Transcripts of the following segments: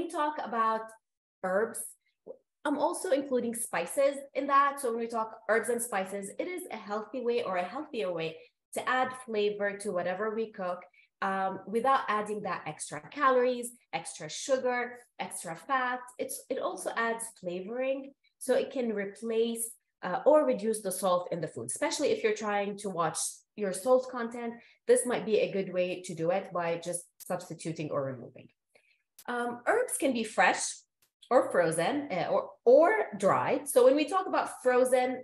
we talk about herbs, I'm also including spices in that. So when we talk herbs and spices, it is a healthy way or a healthier way to add flavor to whatever we cook without adding that extra calories, extra sugar, extra fat. It also adds flavoring, so it can replace or reduce the salt in the food, especially if you're trying to watch your salt content. This might be a good way to do it by just substituting or removing. Herbs can be fresh or frozen or dried. So when we talk about frozen,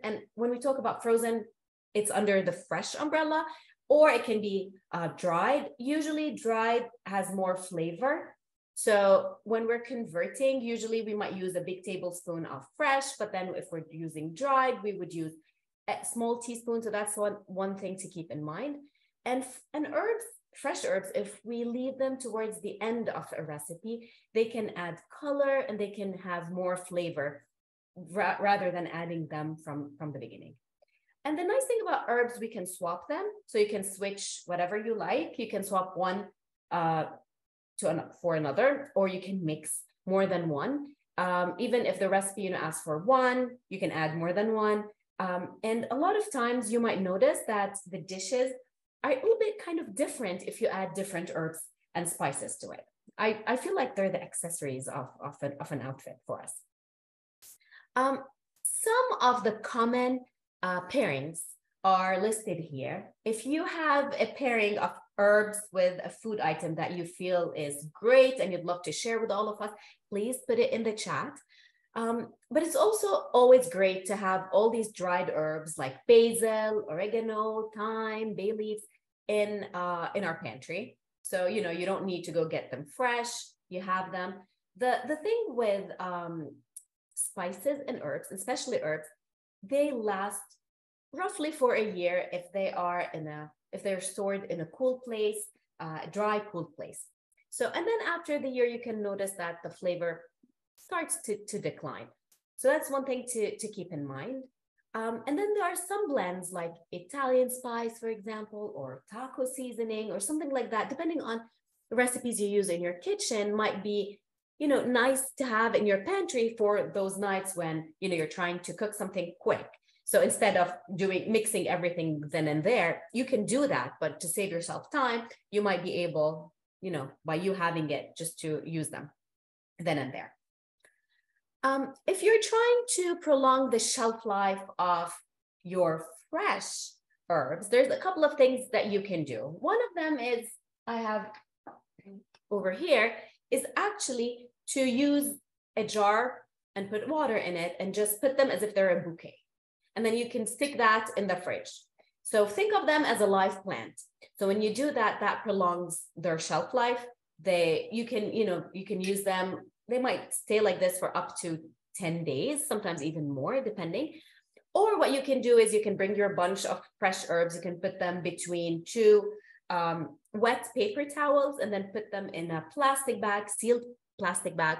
it's under the fresh umbrella, or it can be dried. Usually dried has more flavor. So when we're converting, usually we might use a big tablespoon of fresh, but then if we're using dried, we would use a small teaspoon. So that's one thing to keep in mind. And herbs, fresh herbs, if we leave them towards the end of a recipe, they can add color and they can have more flavor rather than adding them from the beginning. And the nice thing about herbs, we can swap them. So you can switch whatever you like. You can swap one for another, or you can mix more than one. Even if the recipe asks for one, you can add more than one. And a lot of times you might notice that the dishes are a little bit kind of different if you add different herbs and spices to it. I feel like they're the accessories of an outfit for us. Some of the common pairings are listed here. If you have a pairing of herbs with a food item that you feel is great and you'd love to share with all of us, please put it in the chat. But it's also always great to have all these dried herbs like basil, oregano, thyme, bay leaves in our pantry. So, you don't need to go get them fresh. You have them. The thing with spices and herbs, especially herbs, they last roughly for a year if they're stored in a cool place, a dry, cool place. So, and then after the year, you can notice that the flavor starts to decline. So that's one thing to keep in mind. And then there are some blends like Italian spice, for example, or taco seasoning or something like that, depending on the recipes you use in your kitchen, might be, nice to have in your pantry for those nights when, you're trying to cook something quick. So instead of mixing everything then and there, you can do that, but to save yourself time, you might be able, by you having it, just to use them then and there. If you're trying to prolong the shelf life of your fresh herbs, there's a couple of things that you can do. One of them is, I have over here, is actually to use a jar and put water in it and just put them as if they're a bouquet. And then you can stick that in the fridge. So think of them as a live plant. So when you do that, that prolongs their shelf life. You can use them. They might stay like this for up to 10 days, sometimes even more, depending. Or what you can do is you can bring your bunch of fresh herbs. You can put them between two wet paper towels and then put them in a plastic bag, sealed plastic bag,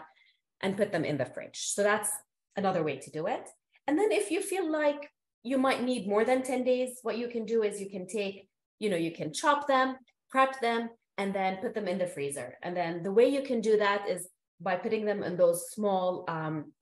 and put them in the fridge. So that's another way to do it. And then if you feel like you might need more than 10 days, what you can do is you can take, you can chop them, prep them, and then put them in the freezer. And then the way you can do that is by putting them in those small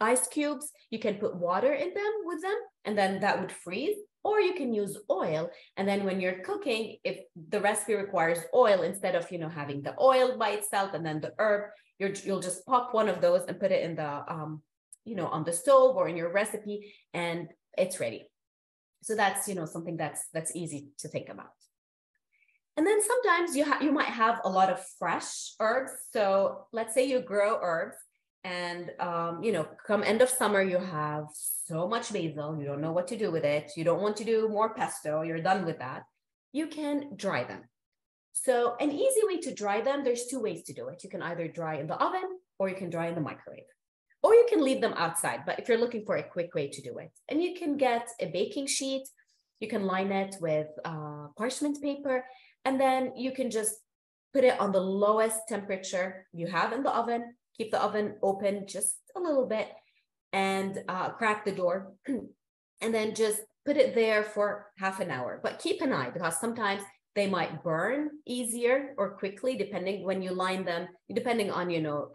ice cubes. You can put water in them with them, and then that would freeze. Or you can use oil. And then when you're cooking, if the recipe requires oil, instead of, having the oil by itself and then the herb, you'll just pop one of those and put it in the, on the stove or in your recipe, and it's ready. So that's, something that's easy to think about. And then sometimes you might have a lot of fresh herbs. So let's say you grow herbs and, come end of summer, you have so much basil, you don't know what to do with it. You don't want to do more pesto. You're done with that. You can dry them. So an easy way to dry them, there's two ways to do it. You can either dry in the oven or you can dry in the microwave. Or you can leave them outside, but if you're looking for a quick way to do it. And you can get a baking sheet, you can line it with parchment paper, and then you can just put it on the lowest temperature you have in the oven, keep the oven open just a little bit, and crack the door, and then just put it there for half an hour. But keep an eye, because sometimes they might burn easier or quickly, depending when you line them, depending on,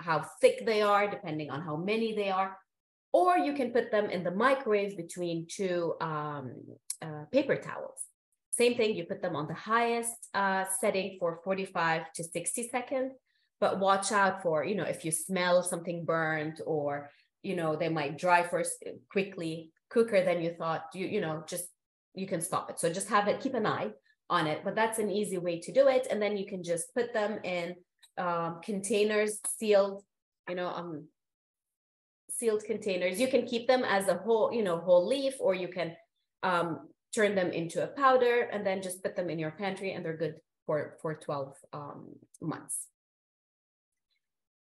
how thick they are, depending on how many they are. Or you can put them in the microwave between two paper towels. Same thing, you put them on the highest setting for 45 to 60 seconds, but watch out for, if you smell something burnt, or, they might dry quicker than you thought, you can stop it. So just keep an eye on it, but that's an easy way to do it. And then you can just put them in containers, sealed, sealed containers. You can keep them as a whole leaf, or you can turn them into a powder and then just put them in your pantry, and they're good for 12 months.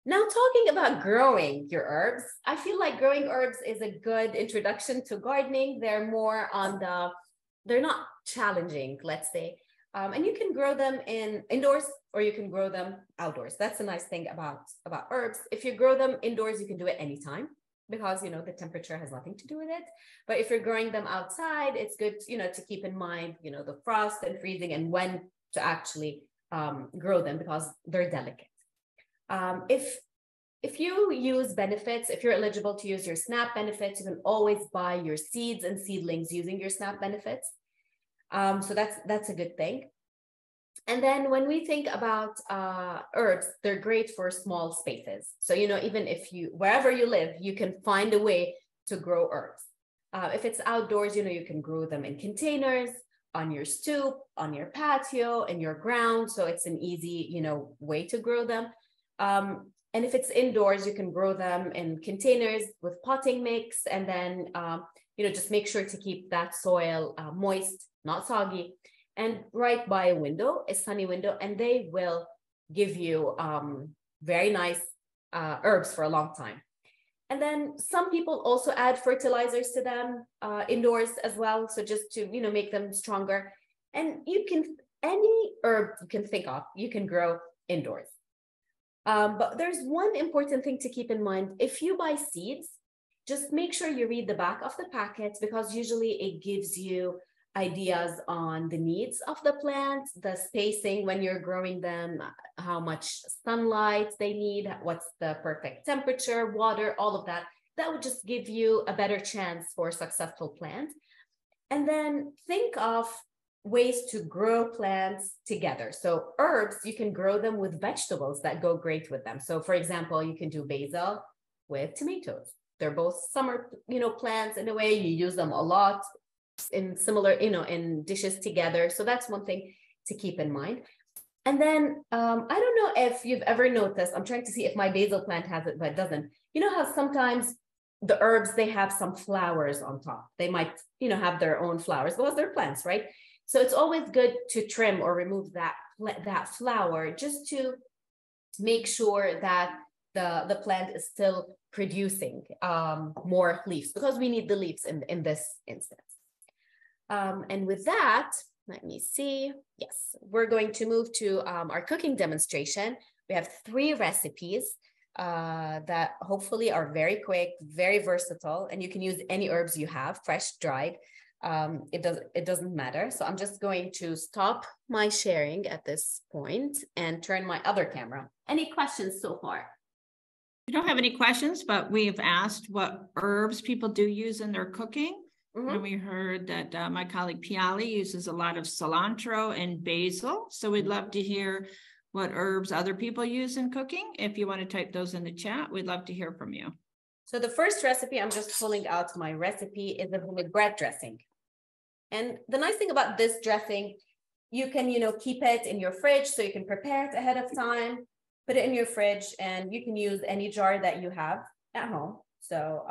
Now, talking about growing your herbs, I feel like growing herbs is a good introduction to gardening. They're more they're not challenging, let's say. And you can grow them indoors, or you can grow them outdoors. That's a nice thing about herbs. If you grow them indoors, you can do it anytime, because the temperature has nothing to do with it. But if you're growing them outside, it's good to keep in mind the frost and freezing, and when to actually grow them, because they're delicate. If you use benefits, if you're eligible to use your SNAP benefits, you can always buy your seeds and seedlings using your SNAP benefits. So that's a good thing. And then when we think about herbs, they're great for small spaces. So, even if wherever you live, you can find a way to grow herbs. If it's outdoors, you can grow them in containers, on your stoop, on your patio, in your ground. So it's an easy, way to grow them. And if it's indoors, you can grow them in containers with potting mix. And then, just make sure to keep that soil moist, not soggy, and right by a sunny window, and they will give you very nice herbs for a long time. And then some people also add fertilizers to them indoors as well. So just to, make them stronger. And any herb you can think of, you can grow indoors. But there's one important thing to keep in mind. If you buy seeds, just make sure you read the back of the packet, because usually it gives you ideas on the needs of the plant, the spacing when you're growing them, how much sunlight they need, what's the perfect temperature, water, all of that. That would just give you a better chance for a successful plant. And then think of ways to grow plants together. So herbs, you can grow them with vegetables that go great with them. So for example, you can do basil with tomatoes. They're both summer, plants in a way. You use them a lot in similar, in dishes together. So that's one thing to keep in mind. And then I don't know if you've ever noticed, I'm trying to see if my basil plant has it, but it doesn't. You know how sometimes the herbs, they have some flowers on top. They might, have their own flowers, because they're plants, right? So it's always good to trim or remove that flower, just to make sure that the plant is still producing more leaves, because we need the leaves in this instance. And with that, let me see. Yes, we're going to move to our cooking demonstration. We have 3 recipes that hopefully are very quick, very versatile, and you can use any herbs you have, fresh, dried. It doesn't matter. So I'm just going to stop my sharing at this point and turn my other camera. Any questions so far? We don't have any questions, but we've asked what herbs people do use in their cooking. Mm-hmm. And we heard that my colleague Piali uses a lot of cilantro and basil. So we'd love to hear what herbs other people use in cooking. If you want to type those in the chat, we'd love to hear from you. So the first recipe, I'm just pulling out my recipe, is a vinaigrette dressing. And the nice thing about this dressing, you can, keep it in your fridge, so you can prepare it ahead of time, put it in your fridge, and you can use any jar that you have at home. So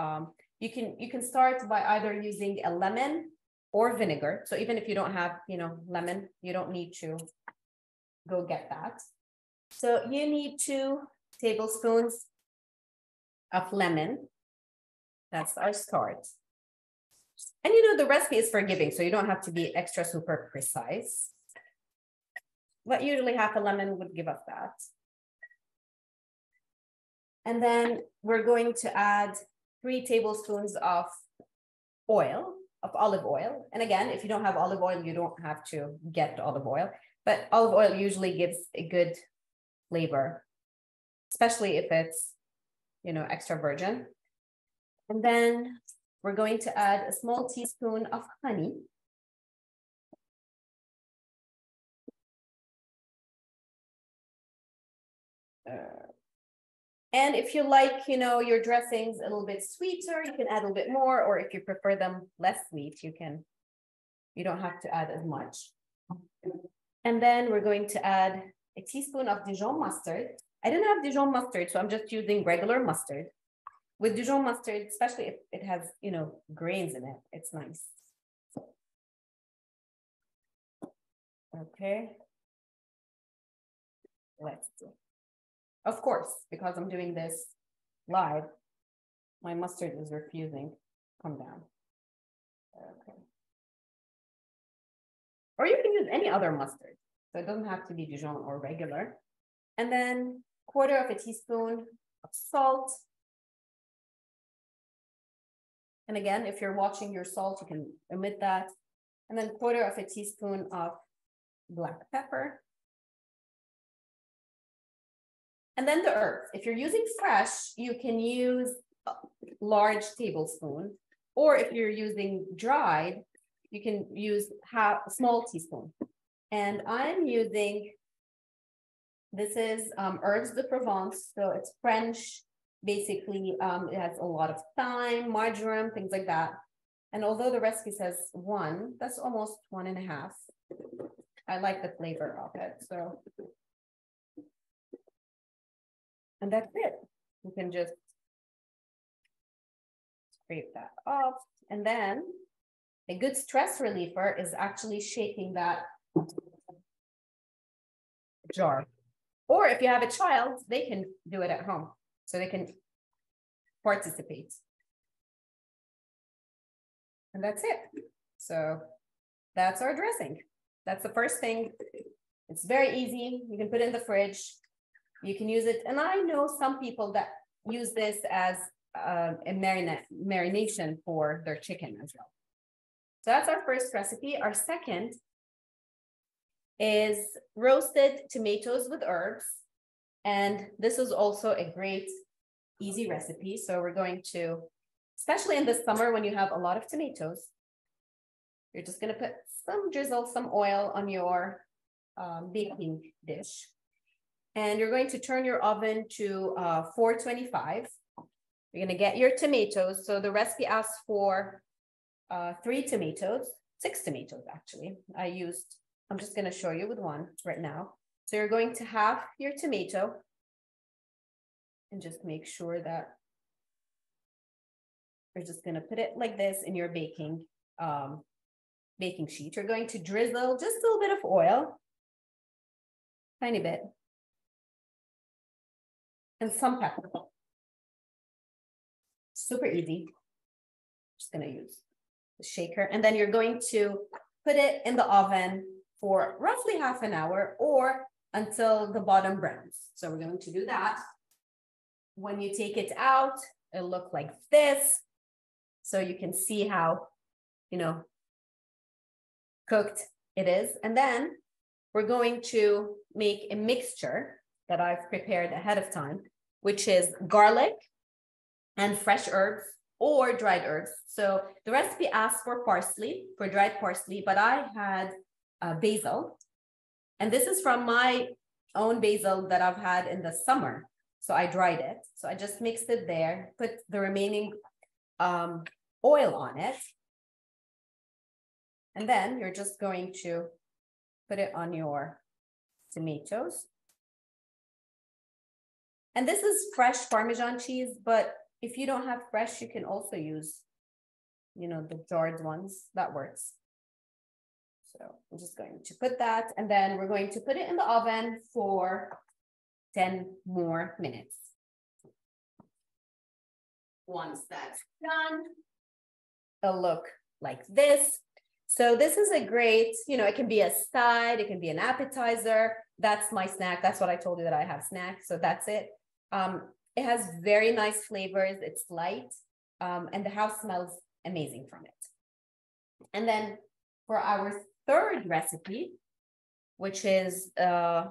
you can start by either using a lemon or vinegar. So even if you don't have, lemon, you don't need to go get that. So you need 2 tablespoons of lemon. That's our start. And the recipe is forgiving, so you don't have to be extra super precise. But usually half a lemon would give us that. And then we're going to add 3 tablespoons of oil. of olive oil. And again, if you don't have olive oil, you don't have to get olive oil, but olive oil usually gives a good flavor, especially if it's, extra virgin. And then we're going to add a small teaspoon of honey. And if you like, your dressings a little bit sweeter, you can add a little bit more, or if you prefer them less sweet, you don't have to add as much. And then we're going to add a teaspoon of Dijon mustard. I didn't have Dijon mustard, so I'm just using regular mustard. With Dijon mustard, especially if it has, grains in it, it's nice. Okay. Let's see. Of course, because I'm doing this live, my mustard is refusing to come down. Okay. Or you can use any other mustard. So it doesn't have to be Dijon or regular. And then 1/4 of a teaspoon of salt. And again, if you're watching your salt, you can omit that. And then 1/4 of a teaspoon of black pepper. And then the herbs. If you're using fresh, you can use a large tablespoon. Or if you're using dried, you can use a small teaspoon. And I'm using, this is herbs de Provence. So it's French. Basically, it has a lot of thyme, marjoram, things like that. And although the recipe says 1, that's almost 1.5. I like the flavor of it. So, and that's it. You can just scrape that off. And then a good stress reliever is actually shaking that jar. Or if you have a child, they can do it at home. So they can participate. And that's it. So that's our dressing. That's the first thing. It's very easy. You can put it in the fridge. You can use it. And I know some people that use this as a marination for their chicken as well. So that's our first recipe. Our second is roasted tomatoes with herbs. And this is also a great, easy recipe. So we're going to, especially in the summer when you have a lot of tomatoes, you're just going to put some oil on your baking dish. And you're going to turn your oven to 425. You're going to get your tomatoes. So the recipe asks for 3 tomatoes, 6 tomatoes actually. I'm just going to show you with one right now. So you're going to have your tomato and just make sure that you're just going to put it like this in your baking sheet. You're going to drizzle just a little bit of oil, tiny bit, and some pepper. Super easy. Just going to use the shaker. And then you're going to put it in the oven for roughly half an hour or until the bottom browns. So we're going to do that. When you take it out, it'll look like this. So you can see how, cooked it is. And then we're going to make a mixture that I've prepared ahead of time, which is garlic and fresh herbs or dried herbs. So the recipe asks for parsley, for dried parsley, but I had basil. And this is from my own basil that I've had in the summer. So I dried it. So I just mixed it there, put the remaining oil on it. And then you're just going to put it on your tomatoes. And this is fresh Parmesan cheese, but if you don't have fresh, you can also use, the jarred ones. That works. So I'm just going to put that, and then we're going to put it in the oven for 10 more minutes. Once that's done, it'll look like this. So this is a great, it can be a side, it can be an appetizer. That's my snack. That's what I told you that I have snacks. So that's it. It has very nice flavors. It's light, and the house smells amazing from it. And then for our third recipe, which is, I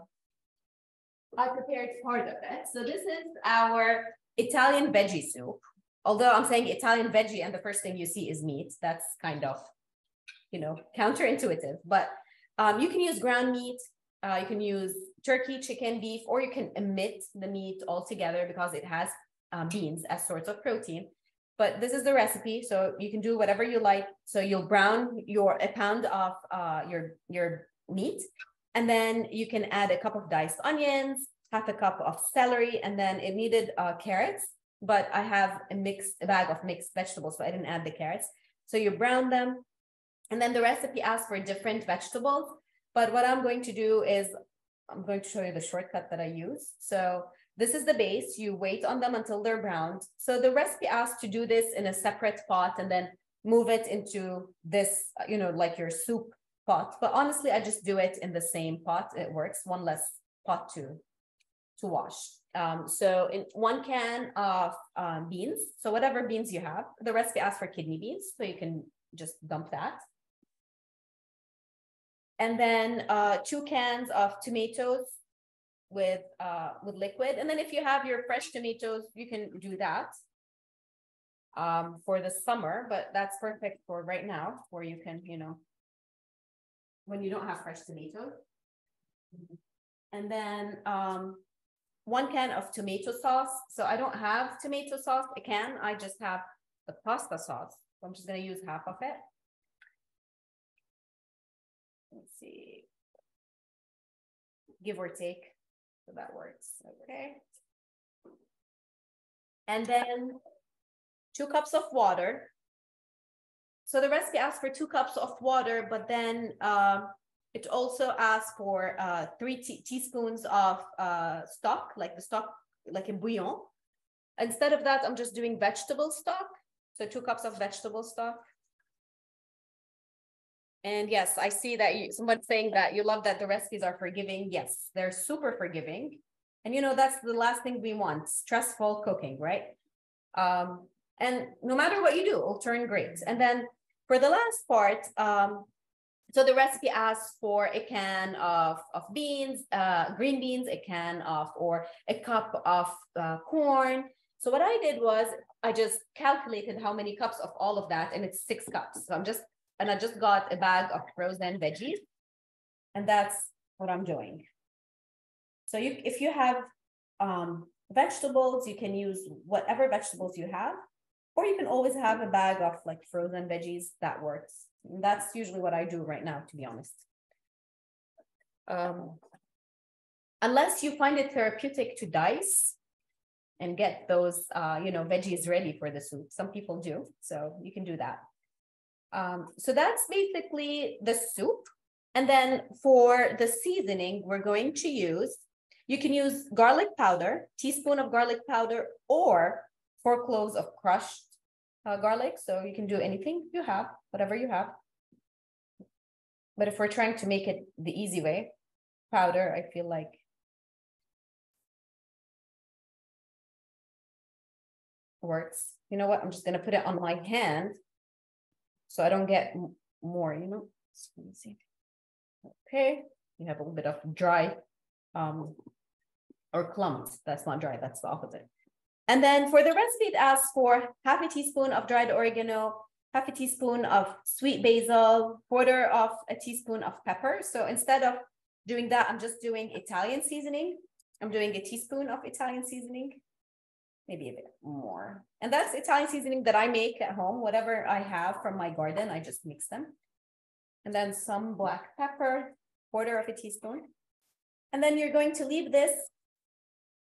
prepared part of it. So this is our Italian veggie soup. Although I'm saying Italian veggie and the first thing you see is meat, that's kind of, you know, counterintuitive. But you can use ground meat, you can use turkey, chicken, beef, or you can omit the meat altogether because it has beans as sorts of protein. But this is the recipe, so you can do whatever you like. So you'll brown a pound of your meat, and then you can add a cup of diced onions, half a cup of celery, and then it needed carrots. But I have a bag of mixed vegetables, so I didn't add the carrots. So you brown them, and then the recipe asks for different vegetables. But what I'm going to do is I'm going to show you the shortcut that I use. So this is the base. You wait on them until they're browned. So the recipe asks to do this in a separate pot and then move it into this, you know, like your soup pot. But honestly, I just do it in the same pot. It works. One less pot to wash. So in 1 can of beans, so whatever beans you have, the recipe asks for kidney beans, so you can just dump that. And then 2 cans of tomatoes with liquid. And then if you have your fresh tomatoes, you can do that for the summer, but that's perfect for right now, where you can, you know, when you don't have fresh tomatoes. And then 1 can of tomato sauce. So I don't have tomato sauce, a can, I just have the pasta sauce. So I'm just gonna use half of it. Let's see, give or take, so that works, okay. And then 2 cups of water. So the recipe asks for 2 cups of water, but then it also asks for 3 teaspoons of stock, like the stock, like a bouillon. Instead of that, I'm just doing vegetable stock. So 2 cups of vegetable stock. And yes, I see that someone's saying that you love that the recipes are forgiving. Yes, they're super forgiving. And you know, that's the last thing we want, stressful cooking, right? And no matter what you do, it'll turn great. And then for the last part, so the recipe asks for a can of beans, green beans, a can of, or a cup of corn. So what I did was I just calculated how many cups of all of that, and it's 6 cups. So I just got a bag of frozen veggies, and that's what I'm doing. So if you have vegetables, you can use whatever vegetables you have, or you can always have a bag of like frozen veggies. That works. And that's usually what I do right now, to be honest. Unless you find it therapeutic to dice and get those, you know, veggies ready for the soup. Some people do, so you can do that. So that's basically the soup. And then for the seasoning, we're going to use, you can use garlic powder, teaspoon of garlic powder, or 4 cloves of crushed garlic. So you can do anything you have, whatever you have. But if we're trying to make it the easy way, powder, I feel like works. You know what? I'm just going to put it on my hand so I don't get more, you know. So let me see. Okay, you have a little bit of dry or clumps. That's not dry, that's the opposite. And then for the recipe, it asks for half a teaspoon of dried oregano, half a teaspoon of sweet basil, 1/4 of a teaspoon of pepper. So instead of doing that, I'm just doing Italian seasoning. I'm doing a teaspoon of Italian seasoning, maybe a bit more. And that's Italian seasoning that I make at home. Whatever I have from my garden, I just mix them. And then some black pepper, 1/4 of a teaspoon. And then you're going to leave this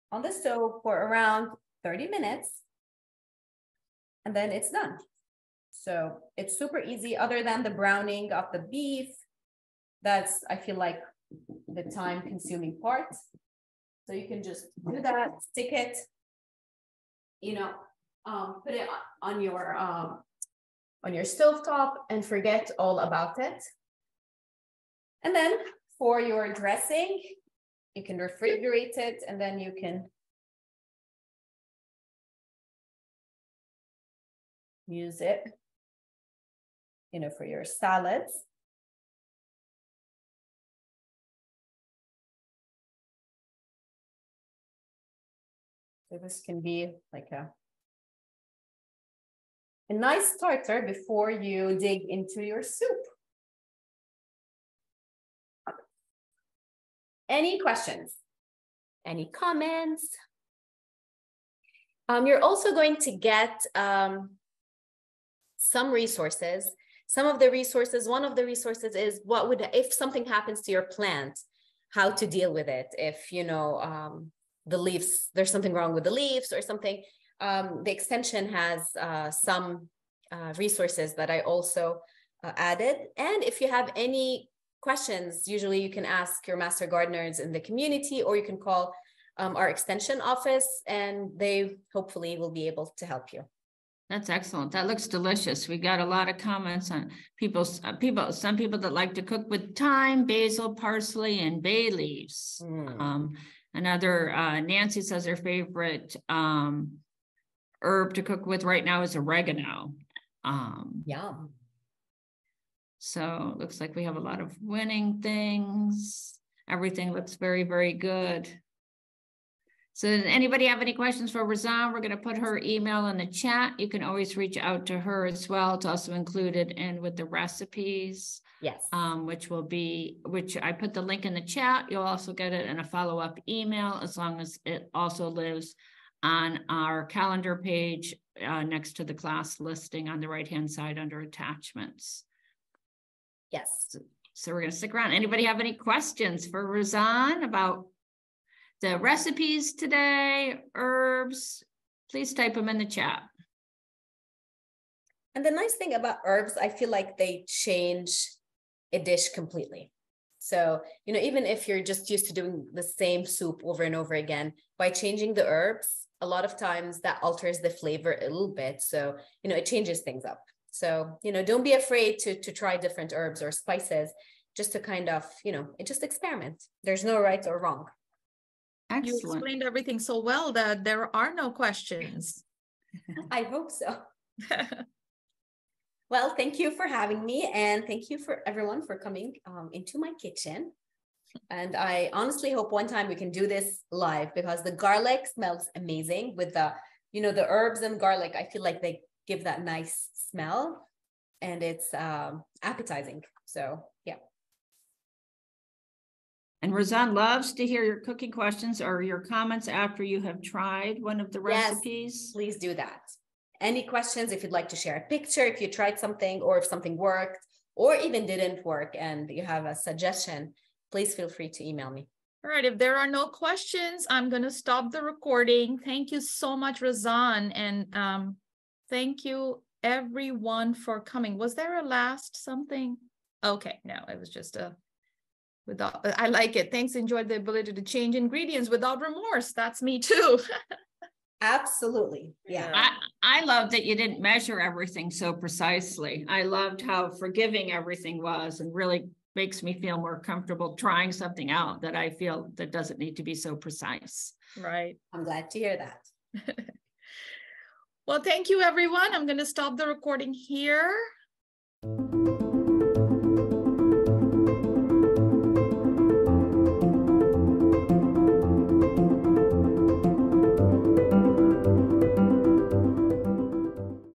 on the stove for around 30 minutes. And then it's done. So it's super easy, other than the browning of the beef. That's, I feel like, the time consuming part. So you can just do that, stick it, you know, put it on your stovetop and forget all about it. And then for your dressing, you can refrigerate it, and then you can use it for your salads. So this can be like a nice starter before you dig into your soup. Any questions? Any comments? You're also going to get some resources. Some of the resources, one of the resources is if something happens to your plant, how to deal with it. If, the leaves, there's something wrong with the leaves or something. The extension has some resources that I also added. And if you have any questions, usually you can ask your master gardeners in the community, or you can call our extension office, and they hopefully will be able to help you. That's excellent. That looks delicious. We got a lot of comments on some people that like to cook with thyme, basil, parsley, and bay leaves. Another, Nancy says her favorite herb to cook with right now is oregano. Yum. So it looks like we have a lot of winning things. Everything looks very, very good. So does anybody have any questions for Razan? We're going to put her email in the chat. You can always reach out to her as well. It's also included in with the recipes. Yes. Which I put the link in the chat. You'll also get it in a follow-up email, as long as it also lives on our calendar page next to the class listing on the right-hand side under attachments. Yes. So we're going to stick around. Anybody have any questions for Razan about the recipes today, herbs? Please type them in the chat. And the nice thing about herbs, I feel like they change a dish completely. So, even if you're just used to doing the same soup over and over again, by changing the herbs, a lot of times that alters the flavor a little bit. So, it changes things up. So, don't be afraid to try different herbs or spices, just to kind of, just experiment. There's no right or wrong. Excellent. You explained everything so well that there are no questions. I hope so. Well, thank you for having me, and thank you for everyone for coming into my kitchen. And I honestly hope one time we can do this live, because the garlic smells amazing with the, the herbs and garlic. I feel like they give that nice smell, and it's appetizing. So yeah. And Razan loves to hear your cooking questions or your comments after you have tried one of the recipes. Yes, please do that. Any questions, if you'd like to share a picture, if you tried something, or if something worked or even didn't work and you have a suggestion, please feel free to email me. All right, if there are no questions, I'm going to stop the recording. Thank you so much, Razan. And thank you everyone for coming. Was there a last something? Okay, no, it was just I like it. Thanks. Enjoyed the ability to change ingredients without remorse. That's me too. Absolutely. Yeah. I love that you didn't measure everything so precisely. I loved how forgiving everything was, and really makes me feel more comfortable trying something out that I feel that doesn't need to be so precise. Right. I'm glad to hear that. Well, thank you, everyone. I'm going to stop the recording here.